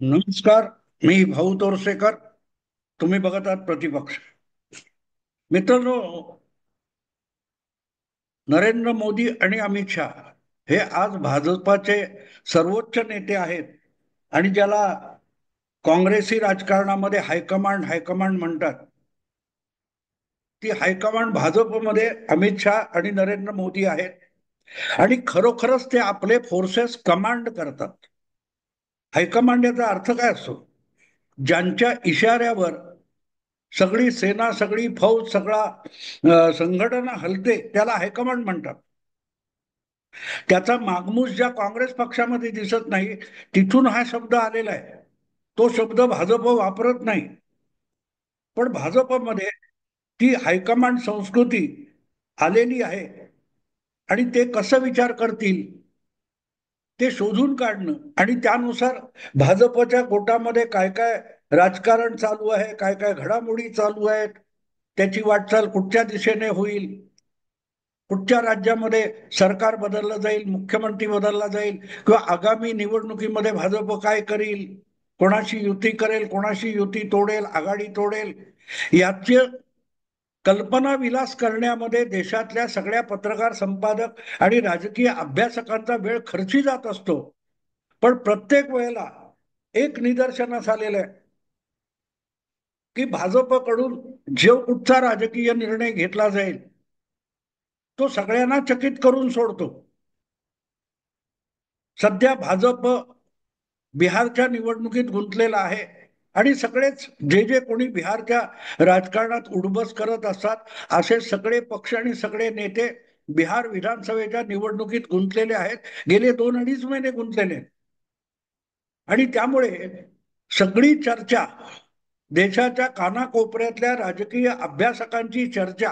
नमस्कार. मी भाऊ तोरसेकर. तुम्ही बघत आहात प्रतिपक्ष. मित्रांनो, नरेंद्र मोदी आणि अमित शहा हे आज भाजपाचे सर्वोच्च नेते आहेत आणि ज्याला काँग्रेसी राजकारणामध्ये हायकमांड हायकमांड म्हणतात. ती हायकमांड भाजपमध्ये अमित शहा आणि नरेंद्र मोदी आहेत आणि खरोखरच ते आपले फोर्सेस कमांड करतात. हायकमांड याचा अर्थ काय असतो? ज्यांच्या इशाऱ्यावर सगळी सेना, सगळी फौज, सगळा संघटना हलते त्याला हायकमांड म्हणतात. त्याचा मागमूस ज्या काँग्रेस पक्षामध्ये दिसत नाही, तिथून हा शब्द आलेला आहे. तो शब्द भाजप वापरत नाही, पण भाजपमध्ये ती हायकमांड संस्कृती आलेली आहे आणि ते कसं विचार करतील ते शोधून काढणं आणि त्यानुसार भाजपच्या गोटामध्ये काय काय राजकारण चालू आहे, काय काय घडामोडी चालू आहेत, त्याची वाटचाल कुठच्या दिशेने होईल, कुठच्या राज्यामध्ये सरकार बदललं जाईल, मुख्यमंत्री बदलला जाईल, किंवा आगामी निवडणुकीमध्ये भाजप काय करील, कोणाशी युती करेल, कोणाशी युती तोडेल, आघाडी तोडेल, याचे कल्पना विलास करण्यामध्ये देशातल्या सगळ्या पत्रकार, संपादक आणि राजकीय अभ्यासकांचा वेळ खर्ची जात असतो. पण प्रत्येक वेळेला एक निदर्शनास आलेलं आहे की भाजपकडून जो कुठचा राजकीय निर्णय घेतला जाईल तो सगळ्यांना चकित करून सोडतो. सध्या भाजप बिहारच्या निवडणुकीत गुंतलेला आहे आणि सगळेच जे जे कोणी बिहारच्या राजकारणात उडबस करत असतात असे सगळे पक्ष आणि सगळे नेते बिहार विधानसभेच्या निवडणुकीत गुंतलेले आहेत. गेले 2-2.5 महिने गुंतलेले आहेत. आणि त्यामुळे सगळी चर्चा, देशाच्या कानाकोपऱ्यातल्या राजकीय अभ्यासकांची चर्चा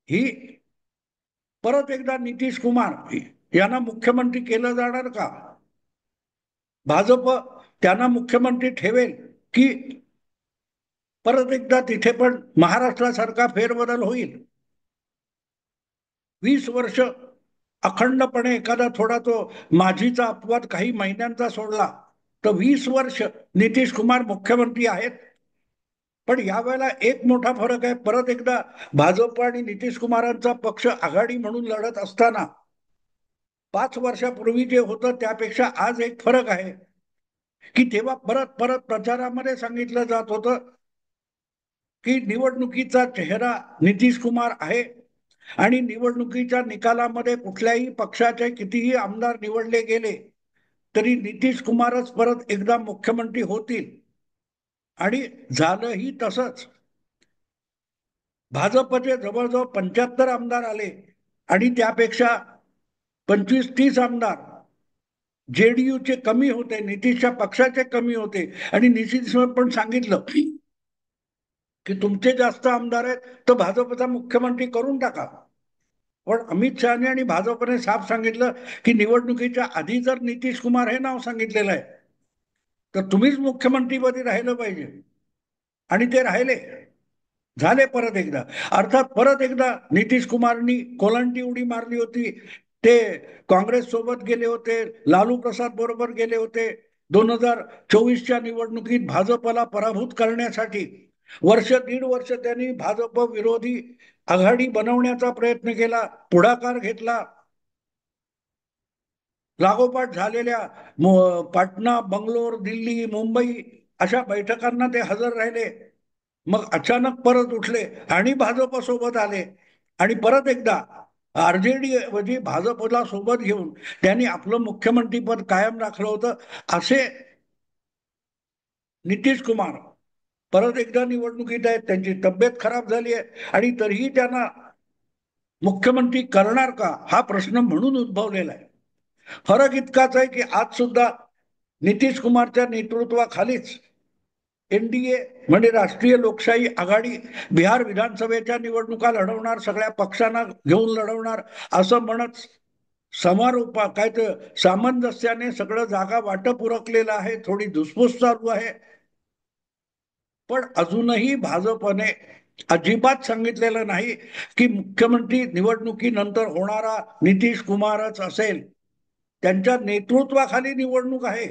ही परत एकदा नितीश कुमार यांना मुख्यमंत्री केलं जाणार का, भाजप त्यांना मुख्यमंत्री ठेवेल की परत एकदा तिथे पण महाराष्ट्रासारखा फेरबदल होईल. 20 वर्ष अखंडपणे एखादा थोडा तो माझीचा अपवाद काही महिन्यांचा सोडला तर 20 वर्ष नितीश कुमार मुख्यमंत्री आहेत. पण यावेळेला एक मोठा फरक आहे. परत एकदा भाजप आणि नितीश कुमारांचा पक्ष आघाडी म्हणून लढत असताना 5 वर्षापूर्वी जे होतं त्यापेक्षा आज एक फरक आहे की तेव्हा परत परत प्रचारामध्ये सांगितलं जात होतं की निवडणुकीचा चेहरा नितीश कुमार आहे आणि निवडणुकीच्या निकालामध्ये कुठल्याही पक्षाचे कितीही आमदार निवडले गेले तरी नितीश कुमारच परत एकदा मुख्यमंत्री होतील. आणि झालंही तसंच. भाजपचे जवळजवळ 75 आमदार आले आणि त्यापेक्षा 25-30 आमदार जेडीयूचे कमी होते, नितीशच्या पक्षाचे कमी होते. आणि नितीश पण सांगितलं की तुमचे जास्त आमदार आहेत तर भाजपचा मुख्यमंत्री करून टाका. पण अमित शहाने आणि भाजपने साफ सांगितलं की निवडणुकीच्या आधी जर नितीश कुमार हे नाव सांगितलेलं आहे तर तुम्हीच मुख्यमंत्रीपदी राहिलं पाहिजे. आणि ते राहिले, झाले परत एकदा. अर्थात परत एकदा नितीश कुमारनी कोलांटी उडी मारली होती. ते काँग्रेस सोबत गेले होते, लालू प्रसाद बरोबर गेले होते. 2024च्या निवडणुकीत भाजपला पराभूत करण्यासाठी वर्ष दीड वर्ष त्यांनी भाजप विरोधी आघाडी बनवण्याचा प्रयत्न केला, पुढाकार घेतला. लागोपाठ झालेल्या पाटणा, बंगलोर, दिल्ली, मुंबई अशा बैठकांना ते हजर राहिले. मग अचानक परत उठले आणि भाजप सोबत आले आणि परत एकदा आरजेडी ऐवजी भाजपला सोबत घेऊन त्यांनी आपलं मुख्यमंत्रीपद कायम राखलं होतं. असे नितीश कुमार परत एकदा निवडणुकीत आहेत. त्यांची तब्येत खराब झाली आहे आणि तरीही त्यांना मुख्यमंत्री करणार का हा प्रश्न म्हणून उद्भवलेला आहे. फरक इतकाच आहे की आज सुद्धा नितीश कुमारच्या नेतृत्वाखालीच एनडीए म्हणजे राष्ट्रीय लोकशाही आघाडी बिहार विधानसभेच्या निवडणुका लढवणार, सगळ्या पक्षांना घेऊन लढवणार असं म्हणत समारोपा काय तर सामंजस्याने सगळं जागा वाटप उरकलेलं आहे. थोडी धुसफूस चालू आहे. पण अजूनही भाजपने अजिबात सांगितलेलं नाही की मुख्यमंत्री निवडणुकीनंतर होणारा नितीश कुमारच असेल. त्यांच्या नेतृत्वाखाली निवडणूक आहे.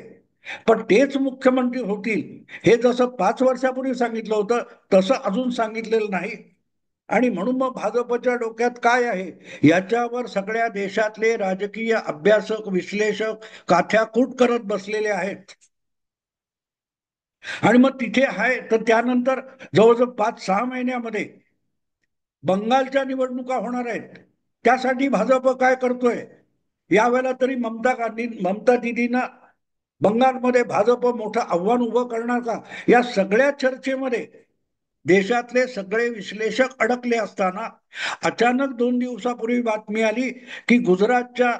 पण तेच मुख्यमंत्री होतील हे जसं 5 वर्षापूर्वी सांगितलं होतं तसं अजून सांगितलेलं नाही. आणि म्हणून मग भाजपच्या डोक्यात काय आहे याच्यावर सगळ्या देशातले राजकीय अभ्यासक विश्लेषक काथ्याकूट करत बसलेले आहेत. आणि मग तिथे आहे तर त्यानंतर जवळजवळ 5-6 महिन्यामध्ये बंगालच्या निवडणुका होणार आहेत. त्यासाठी भाजप काय करतोय, यावेळेला तरी ममता दिदींना बंगालमध्ये भाजप मोठं आव्हान उभं करणार का, या सगळ्या चर्चेमध्ये देशातले सगळे विश्लेषक अडकले असताना अचानक 2 दिवसापूर्वी बातमी आली की गुजरातच्या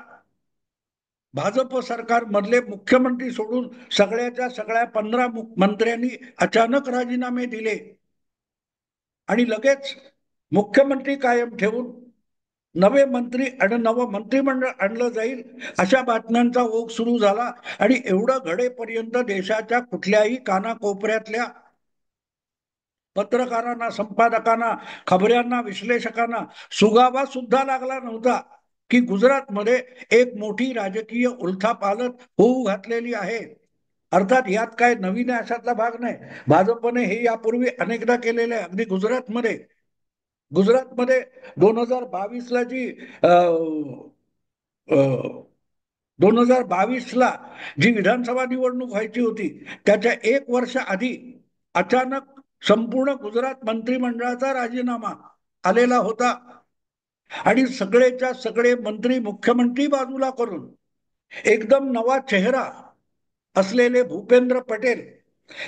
भाजप सरकार मधले मुख्यमंत्री सोडून सगळ्याच्या सगळ्या 15 मंत्र्यांनी अचानक राजीनामे दिले आणि लगेच मुख्यमंत्री कायम ठेवून नवे मंत्री आणि नवं मंत्रिमंडळ आणलं जाईल अशा बातम्यांचा ओघ सुरू झाला. आणि एवढं घडेपर्यंत देशाच्या कुठल्याही कानाकोपऱ्यातल्या पत्रकारांना, संपादकांना, खबऱ्यांना, विश्लेषकांना सुगावा सुद्धा लागला नव्हता की गुजरातमध्ये एक मोठी राजकीय उलथापालट होऊ घातलेली आहे. अर्थात यात काय नवीन अशातला भाग नाही. भाजपने हे यापूर्वी अनेकदा केलेले आहे. अगदी गुजरातमध्ये 2022ला जी 2022ला जी विधानसभा निवडणूक व्हायची होती त्याच्या 1 वर्ष आधी अचानक संपूर्ण गुजरात मंत्रिमंडळाचा राजीनामा आलेला होता आणि सगळेच्या सगळे मंत्री मुख्यमंत्री बाजूला करून एकदम नवा चेहरा असलेले भूपेंद्र पटेल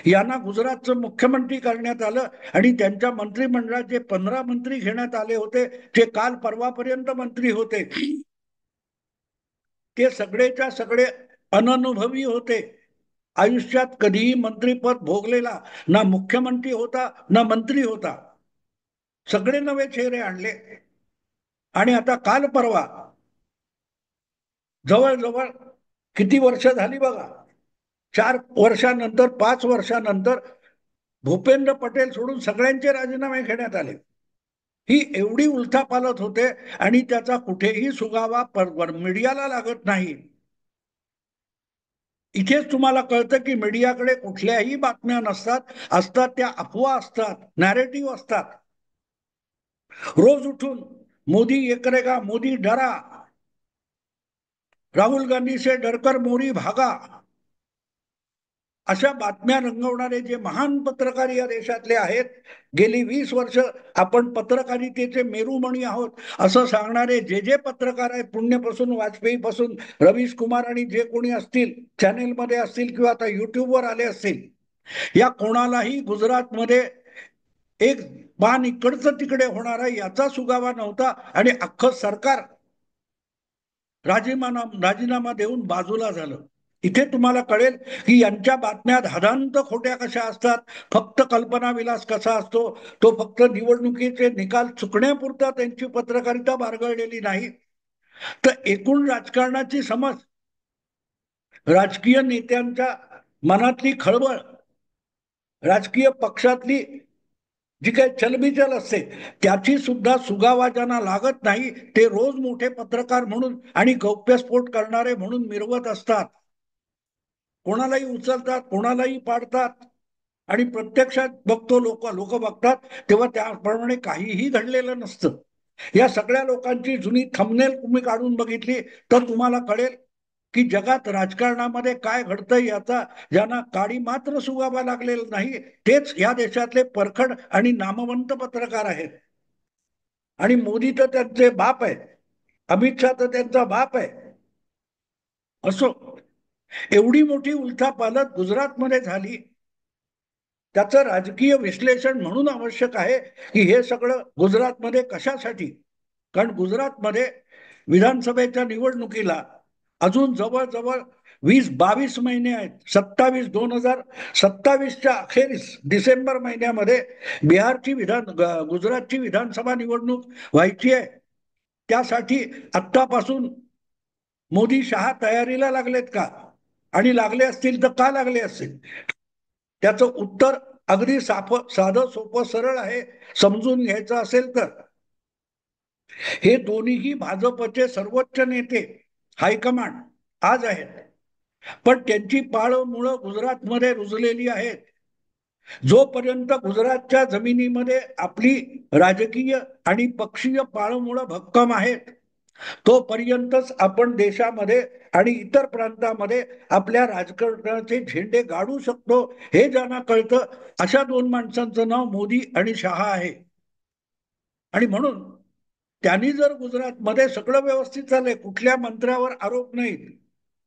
यांना गुजरातचं मुख्यमंत्री करण्यात आलं. आणि त्यांच्या मंत्रिमंडळात जे 15 मंत्री घेण्यात आले होते जे काल परवापर्यंत मंत्री होते ते सगळेच्या सगळे अननुभवी होते. आयुष्यात कधीही मंत्रीपद भोगलेला ना मुख्यमंत्री होता ना मंत्री होता. सगळे नवे चेहरे आणले आणि आता काल परवा जवळजवळ किती वर्ष झाली बघा, 4 वर्षानंतर 5 वर्षानंतर भूपेंद्र पटेल सोडून सगळ्यांचे राजीनामे घेण्यात आले. ही एवढी उलथापालथ होते आणि त्याचा कुठेही सुगावा मीडियाला लागत नाही. इथेच तुम्हाला कळतं की मीडियाकडे कुठल्याही बातम्या नसतात, असतात त्या अफवा असतात, नॅरेटिव्ह असतात. रोज उठून मोदी ये करेगा, मोदी डरा, राहुल गांधी से डरकर मोदी भागा, अशा बातम्या रंगवणारे जे महान पत्रकार या देशातले आहेत, गेली 20 वर्ष आपण पत्रकारितेचे मेरुमणी आहोत असं सांगणारे जे जे पत्रकार आहेत, पुण्यपासून वाजपेयी पासून रवीश कुमार आणि जे कोणी असतील चॅनेलमध्ये असतील किंवा आता युट्यूबवर आले असतील, या कोणालाही गुजरातमध्ये एक बाण इकडचं तिकडे होणार आहे याचा सुगावा नव्हता. आणि अख्खं सरकार राजीनामा देऊन बाजूला झालं. इथे तुम्हाला कळेल की यांच्या बातम्या धादांत खोट्या कशा असतात, फक्त कल्पनाविलास कसा असतो. तो फक्त निवडणुकीचे निकाल चुकण्यापुरता त्यांची पत्रकारिता बारगळलेली नाही, तर एकूण राजकारणाची समज, राजकीय नेत्यांच्या मनातली खळबळ, राजकीय पक्षातली जी काही चलबिचल असते त्याची सुद्धा सुगावा ज्यांना लागत नाही ते रोज मोठे पत्रकार म्हणून आणि गौप्यस्फोट करणारे म्हणून मिरवत असतात. कोणालाही उचलतात, कोणालाही पाडतात आणि प्रत्यक्षात बघतो लोक लोक बघतात तेव्हा त्याप्रमाणे काहीही घडलेलं नसतं. या सगळ्या लोकांची जुनी थंबनेल तुम्ही काढून बघितली तर तुम्हाला कळेल की जगात राजकारणामध्ये काय घडतंय याचा ज्यांना काडी मात्र सुगावा लागलेला नाही तेच या देशातले परखड आणि नामवंत पत्रकार आहेत. आणि मोदी तर त्यांचे बाप आहेत, अमित शहा तर त्यांचा बाप आहे. असो, एवढी मोठी उलथापालथ गुजरातमध्ये झाली त्याचं राजकीय विश्लेषण म्हणून आवश्यक आहे की हे सगळं गुजरातमध्ये कशासाठी. कारण गुजरातमध्ये विधानसभेच्या निवडणुकीला अजून जवळजवळ 20-22 महिने आहेत. 2027च्या अखेरीस डिसेंबर महिन्यामध्ये गुजरातची विधानसभा निवडणूक व्हायची आहे. त्यासाठी आत्तापासून मोदी शहा तयारीला लागलेत का, आणि लागले असतील तर का लागले असतील, त्याचं उत्तर अगदी साधं सोपं सरळ आहे. समजून घ्यायचं असेल तर हे दोन्हीही भाजपचे सर्वोच्च नेते हायकमांड आज आहेत पण त्यांची पाळंमुळं गुजरातमध्ये रुजलेली आहेत. जोपर्यंत गुजरातच्या जमिनीमध्ये आपली राजकीय आणि पक्षीय पाळंमुळं भक्कम आहेत, तोपर्यंतच आपण देशामध्ये आणि इतर प्रांतामध्ये आपल्या राजकारणाचे झेंडे गाडू शकतो. हे ज्यांना कळतं अशा दोन माणसांचं नाव मोदी आणि शहा आहे. आणि म्हणून त्यांनी जर गुजरातमध्ये सगळं व्यवस्थित चाललंय, कुठल्या मंत्र्यावर आरोप नाहीत,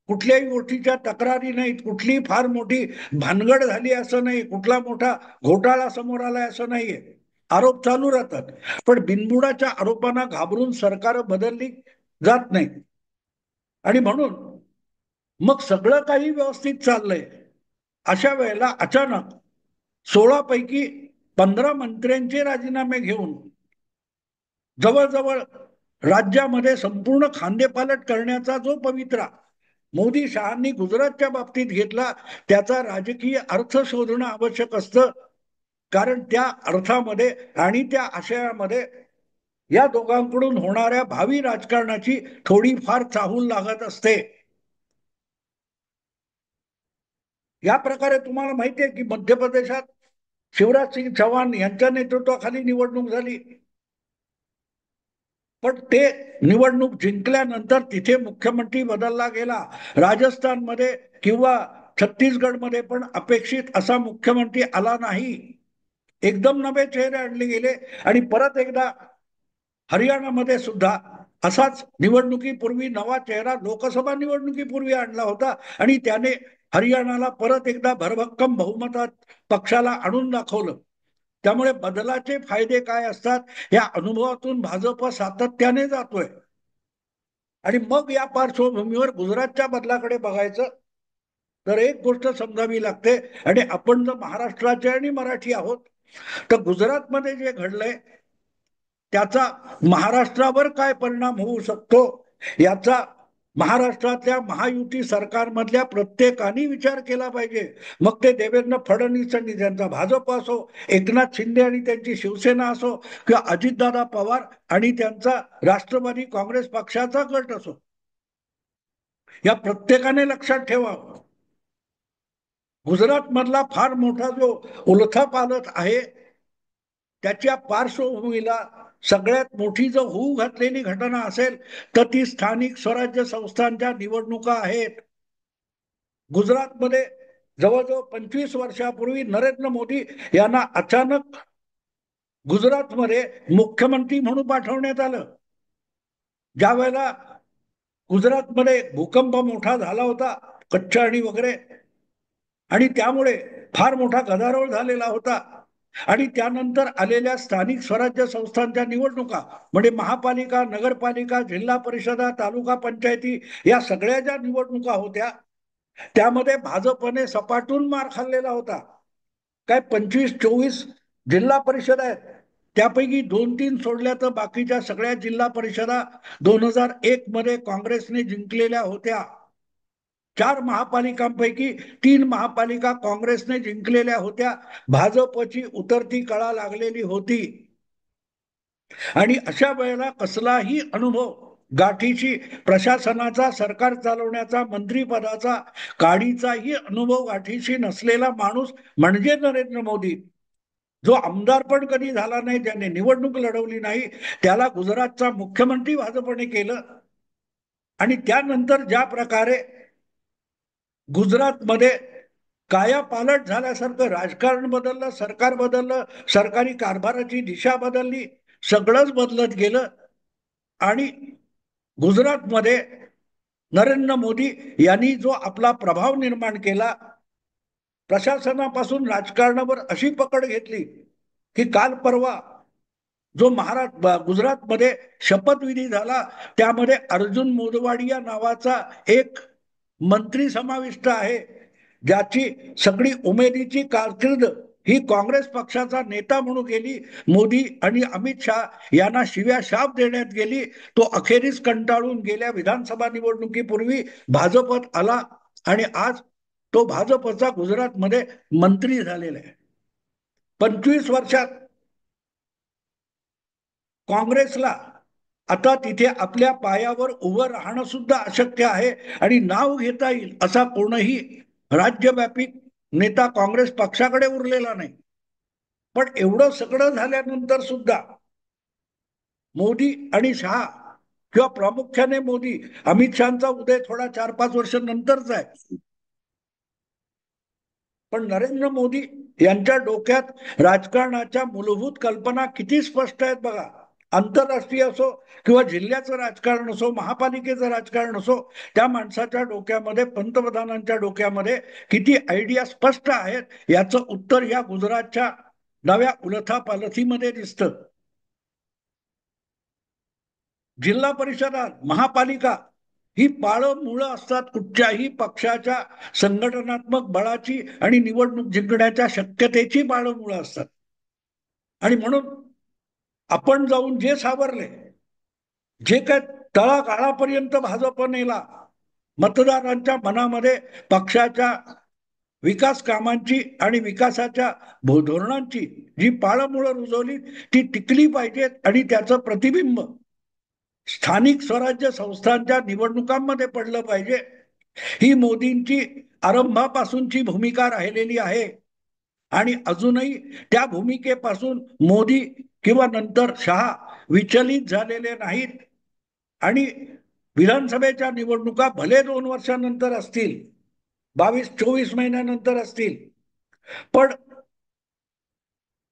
कुठल्याही गोष्टीच्या तक्रारी नाहीत, कुठली फार मोठी भानगड झाली असं नाही, कुठला मोठा घोटाळा समोर आलाय असं नाहीये, आरोप चालू राहतात. पण बिनबुडाच्या आरोपांना घाबरून सरकार बदलली जात नाही. आणि म्हणून मग सगळं काही व्यवस्थित चाललंय, अशा वेळेला अचानक 16 पैकी 15 मंत्र्यांचे राजीनामे घेऊन जवळजवळ राज्यामध्ये संपूर्ण खांदेपालट करण्याचा जो पवित्रा मोदी शहांनी गुजरातच्या बाबतीत घेतला, त्याचा राजकीय अर्थ शोधणं आवश्यक असतं. कारण त्या अर्थामध्ये आणि त्या आशयामध्ये या दोघांकडून होणाऱ्या भावी राजकारणाची थोडीफार चाहूल लागत असते. या प्रकारे तुम्हाला माहिती आहे की मध्य प्रदेशात शिवराज सिंग चौहान यांच्या नेतृत्वाखाली निवडणूक झाली, पण ते निवडणूक जिंकल्यानंतर तिथे मुख्यमंत्री बदलला गेला. राजस्थानमध्ये किंवा छत्तीसगडमध्ये पण अपेक्षित असा मुख्यमंत्री आला नाही. एकदम नवे चेहरे आणले गेले. आणि परत एकदा हरियाणामध्ये सुद्धा असाच निवडणुकीपूर्वी नवा चेहरा लोकसभा निवडणुकीपूर्वी आणला होता आणि त्याने हरियाणाला परत एकदा भरभक्कम बहुमतात पक्षाला आणून दाखवलं. त्यामुळे बदलाचे फायदे काय असतात या अनुभवातून भाजप सातत्याने जातोय. आणि मग या पार्श्वभूमीवर गुजरातच्या बदलाकडे बघायचं तर एक गोष्ट समजावी लागते. आणि आपण जर महाराष्ट्राचे आणि मराठी आहोत, तर गुजरातमध्ये जे घडलंय त्याचा महाराष्ट्रावर काय परिणाम होऊ शकतो याचा महाराष्ट्रातल्या महायुती सरकारमधल्या प्रत्येकाने विचार केला पाहिजे. मग ते देवेंद्र फडणवीस आणि त्यांचा भाजप असो, एकनाथ शिंदे आणि त्यांची शिवसेना असो, किंवा अजितदादा पवार आणि त्यांचा राष्ट्रवादी काँग्रेस पक्षाचा गट असो, या प्रत्येकाने लक्षात ठेवावं. गुजरात मधला फार मोठा जो उलथापालथ आहे त्याच्या पार्श्वभूमीला सगळ्यात मोठी जर होऊ घातलेली घटना असेल तर ती स्थानिक स्वराज्य संस्थांच्या निवडणुका आहेत. गुजरातमध्ये जवळजवळ 25 वर्षापूर्वी नरेंद्र मोदी यांना अचानक गुजरातमध्ये मुख्यमंत्री म्हणून पाठवण्यात आलं. ज्या वेळेला गुजरातमध्ये भूकंप मोठा झाला होता, कच्छ आणि वगैरे, आणि त्यामुळे फार मोठा गदारोळ झालेला होता. आणि त्यानंतर आलेल्या स्थानिक स्वराज्य संस्थांच्या निवडणुका म्हणजे महापालिका, नगरपालिका, जिल्हा परिषदा, तालुका पंचायती, या सगळ्या ज्या निवडणुका होत्या त्यामध्ये भाजपने सपाटून मार खाल्लेला होता. काय 25-24 जिल्हा परिषद आहेत, त्यापैकी 2-3 सोडल्या तर बाकीच्या सगळ्या जिल्हा परिषदा 2001 मध्ये काँग्रेसने जिंकलेल्या होत्या. 4 महापालिकांपैकी 3 महापालिका काँग्रेसने जिंकलेल्या होत्या. भाजपची उतरती कळा लागलेली होती. आणि अशा वेळेला कसलाही अनुभव गाठीशी प्रशासनाचा, सरकार चालवण्याचा, मंत्रीपदाचा काडीचाही अनुभव गाठीशी नसलेला माणूस म्हणजे नरेंद्र मोदी. जो आमदार पण कधी झाला नाही, ज्याने निवडणूक लढवली नाही, त्याला गुजरातचा मुख्यमंत्री भाजपने केलं. आणि त्यानंतर ज्या प्रकारे गुजरातमध्ये कायापालट झाल्यासारखं राजकारण बदललं, सरकार बदललं, सरकारी कारभाराची दिशा बदलली, सगळंच बदलत गेलं. आणि गुजरातमध्ये नरेंद्र मोदी यांनी जो आपला प्रभाव निर्माण केला, प्रशासनापासून राजकारणावर अशी पकड घेतली की काल परवा जो गुजरातमध्ये शपथविधी झाला त्यामध्ये अर्जुन मोदवाडिया नावाचा एक मंत्री समाविष्ट आहे, ज्याची सगळी उमेदीची कारकीर्द ही काँग्रेस पक्षाचा नेता म्हणून गेली. मोदी आणि अमित शाह यांना शिव्या शाप देण्यात गेली. तो अखेरीस कंटाळून गेल्या विधानसभा निवडणुकीपूर्वी भाजपत आला आणि आज तो भाजपचा गुजरातमध्ये मंत्री झालेला आहे. 25 वर्षात काँग्रेसला आता तिथे आपल्या पायावर उभं राहणं सुद्धा अशक्य आहे आणि नाव घेता येईल असा कोणही राज्यव्यापी नेता काँग्रेस पक्षाकडे उरलेला नाही. पण एवढं सगळं झाल्यानंतर सुद्धा मोदी आणि शहा किंवा प्रामुख्याने मोदी, अमित शहाचा उदय थोडा 4-5 वर्ष नंतरचा आहे, पण नरेंद्र मोदी यांच्या डोक्यात राजकारणाच्या मूलभूत कल्पना किती स्पष्ट आहेत बघा. आंतरराष्ट्रीय असो किंवा जिल्ह्याचं राजकारण असो, महापालिकेचं राजकारण असो, त्या माणसाच्या डोक्यामध्ये, पंतप्रधानांच्या डोक्यामध्ये किती आयडिया स्पष्ट आहेत याचं उत्तर या गुजरातच्या नव्या उलथापालथीमध्ये दिसतं. जिल्हा परिषदा, महापालिका ही पाळं मुळं असतात कुठच्याही पक्षाच्या संघटनात्मक बळाची आणि निवडणूक जिंकण्याच्या शक्यतेची पाळं मुळं असतात. आणि म्हणून आपण जाऊन जे सावरले, जे काय तळागाळापर्यंत भाजप नेला, मतदारांच्या मनामध्ये पक्षाच्या विकास कामांची आणि विकासाच्या धोरणांची जी पाळंमुळं रुजवली ती टिकली पाहिजेत आणि त्याचं प्रतिबिंब स्थानिक स्वराज्य संस्थांच्या निवडणुकांमध्ये पडलं पाहिजे. ही मोदींची आरंभापासूनची भूमिका राहिलेली आहे आणि अजूनही त्या भूमिकेपासून मोदी किंवा नंतर शहा विचलित झालेले नाहीत. आणि विधानसभेच्या निवडणुका भले 2 वर्षानंतर असतील, 22-24 महिन्यानंतर असतील, पण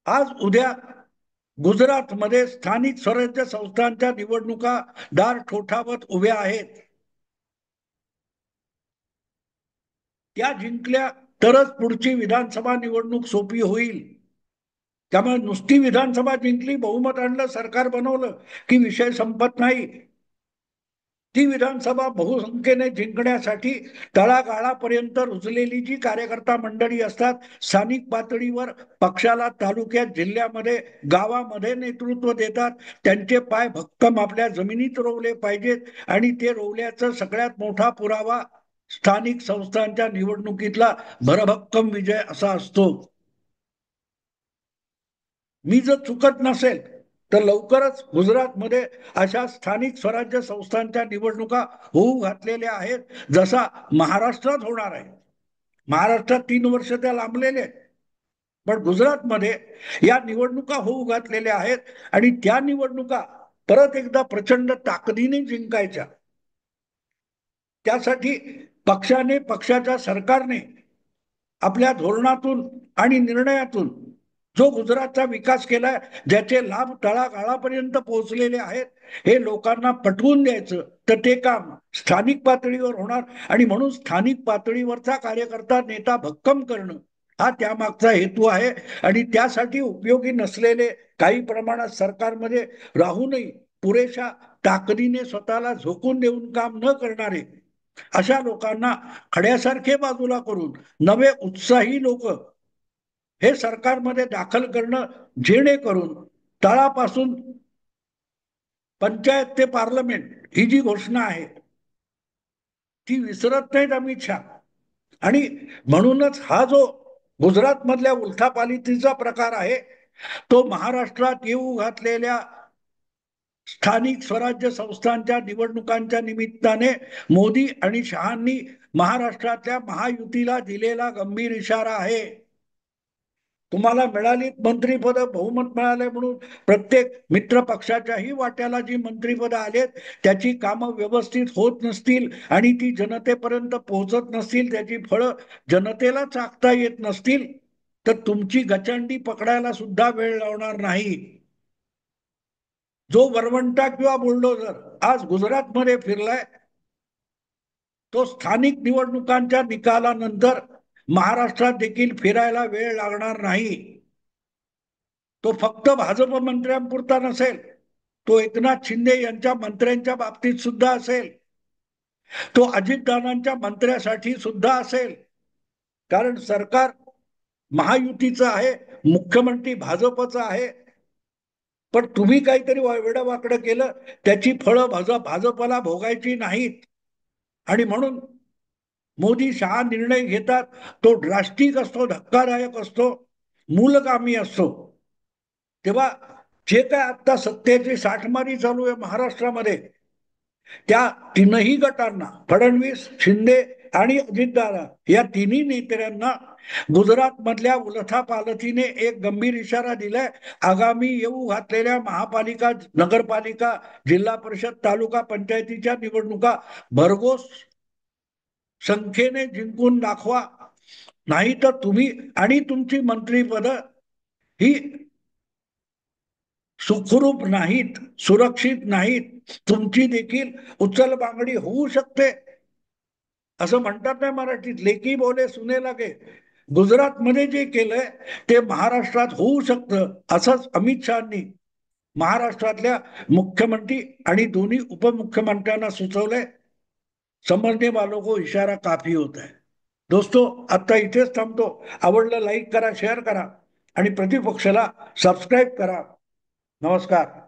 आज उद्या गुजरातमध्ये स्थानिक स्वराज्य संस्थांच्या निवडणुका दार ठोठावत उभ्या आहेत. त्या जिंकल्या तरच पुढची विधानसभा निवडणूक सोपी होईल. त्यामुळे नुसती विधानसभा जिंकली, बहुमत आणलं, सरकार बनवलं की विषय संपत नाही. ती विधानसभा बहुसंख्येने जिंकण्यासाठी तळागाळापर्यंत रुजलेली जी कार्यकर्ता मंडळी असतात, स्थानिक पातळीवर पक्षाला तालुक्यात, जिल्ह्यामध्ये, गावामध्ये नेतृत्व देतात, त्यांचे पाय भक्कम आपल्या जमिनीत रोवले पाहिजेत. आणि ते रोवल्याचा सगळ्यात मोठा पुरावा स्थानिक संस्थांच्या निवडणुकीतला भरभक्कम विजय असा असतो. मी जर चुकत नसेल तर लवकरच गुजरातमध्ये अशा स्थानिक स्वराज्य संस्थांच्या निवडणुका होऊ घातलेल्या आहेत, जसा महाराष्ट्रात होणार आहे. महाराष्ट्रात 3 वर्ष त्या लांबलेले आहेत, पण गुजरातमध्ये या निवडणुका होऊ घातलेल्या आहेत आणि त्या निवडणुका परत एकदा प्रचंड ताकदीने जिंकायच्या. त्यासाठी पक्षाने, पक्षाच्या सरकारने आपल्या धोरणातून आणि निर्णयातून जो गुजरातचा विकास केलाय, ज्याचे लाभ तळागाळापर्यंत पोहोचलेले आहेत, हे लोकांना पटवून द्यायचं, तर ते काम स्थानिक पातळीवर होणार. आणि म्हणून स्थानिक पातळीवरचा कार्यकर्ता, नेता भक्कम करणं हा त्यामागचा हेतू आहे. आणि त्यासाठी उपयोगी नसलेले, काही प्रमाणात सरकारमध्ये राहूनही पुरेशा ताकदीने स्वतःला झोकून देऊन काम न करणारे अशा लोकांना खड्यासारखे बाजूला करून नवे उत्साही लोक हे सरकारमध्ये दाखल करणं, जेणेकरून तळापासून पंचायत ते पार्लमेंट ही जी घोषणा आहे ती विसरत नाहीत अमित शहा. आणि म्हणूनच हा जो गुजरात मधल्या उलथापालथीचा प्रकार आहे, तो महाराष्ट्रात येऊ घातलेल्या स्थानिक स्वराज्य संस्थांच्या निवडणुकांच्या निमित्ताने मोदी आणि शहांनी महाराष्ट्रातल्या महायुतीला दिलेला गंभीर इशारा आहे. तुम्हाला मिळाली मंत्रीपद, बहुमत मिळाले म्हणून प्रत्येक मित्र पक्षाच्याही वाट्याला जी मंत्रीपद आलेत त्याची कामं व्यवस्थित होत नसतील आणि ती जनतेपर्यंत पोहोचत नसतील, त्याची फळं जनतेला चाखता येत नसतील, तर तुमची गचंडी पकडायला सुद्धा वेळ लावणार नाही. जो वरवंटा किंवा बुलडोझर आज गुजरातमध्ये फिरलाय, तो स्थानिक निवडणुकांच्या निकालानंतर महाराष्ट्रात देखील फिरायला वेळ लागणार नाही. तो फक्त भाजप मंत्र्यांपुरता नसेल, तो एकनाथ शिंदे यांच्या मंत्र्यांच्या बाबतीत सुद्धा असेल, तो अजितदादांच्या मंत्र्यासाठी सुद्धा असेल. कारण सरकार महायुतीचं आहे, मुख्यमंत्री भाजपचं आहे, पण तुम्ही काहीतरी वेडवाकडं केलं त्याची फळं भाजपला भोगायची नाहीत. आणि म्हणून मोदी शहा निर्णय घेतात तो ड्रास्टिक असतो, धक्कादायक असतो, मूलगामी असतो. तेव्हा जे काय आता सत्तेची साठमारी चालू आहे महाराष्ट्रामध्ये, त्या तीनही गटांना, फडणवीस, शिंदे आणि अजितदादा, या तिन्ही नेत्यांना गुजरात मधल्या उलथापालथीने एक गंभीर इशारा दिलाय. आगामी येऊ घातलेल्या महापालिका, नगरपालिका, जिल्हा परिषद, तालुका पंचायतीच्या निवडणुका भरघोस संख्येने जिंकून दाखवा, नाही तर तुम्ही आणि तुमची मंत्रीपद ही सुखरूप नाहीत, सुरक्षित नाहीत, तुमची देखील उचलबांगडी होऊ शकते. असं म्हणतात नाही मराठीत, लेकी बोले सुने लागे. गुजरातमध्ये जे केलंय ते महाराष्ट्रात होऊ शकतं, असंच अमित शहानी महाराष्ट्रातल्या मुख्यमंत्री आणि दोन्ही उपमुख्यमंत्र्यांना सुचवलंय. समझने वालों को इशारा काफी होता है. दोस्तों, आता इथेच थांबतो. आवडलं लाईक करा, शेअर करा आणि प्रतिपक्षाला सबस्क्राईब करा. नमस्कार.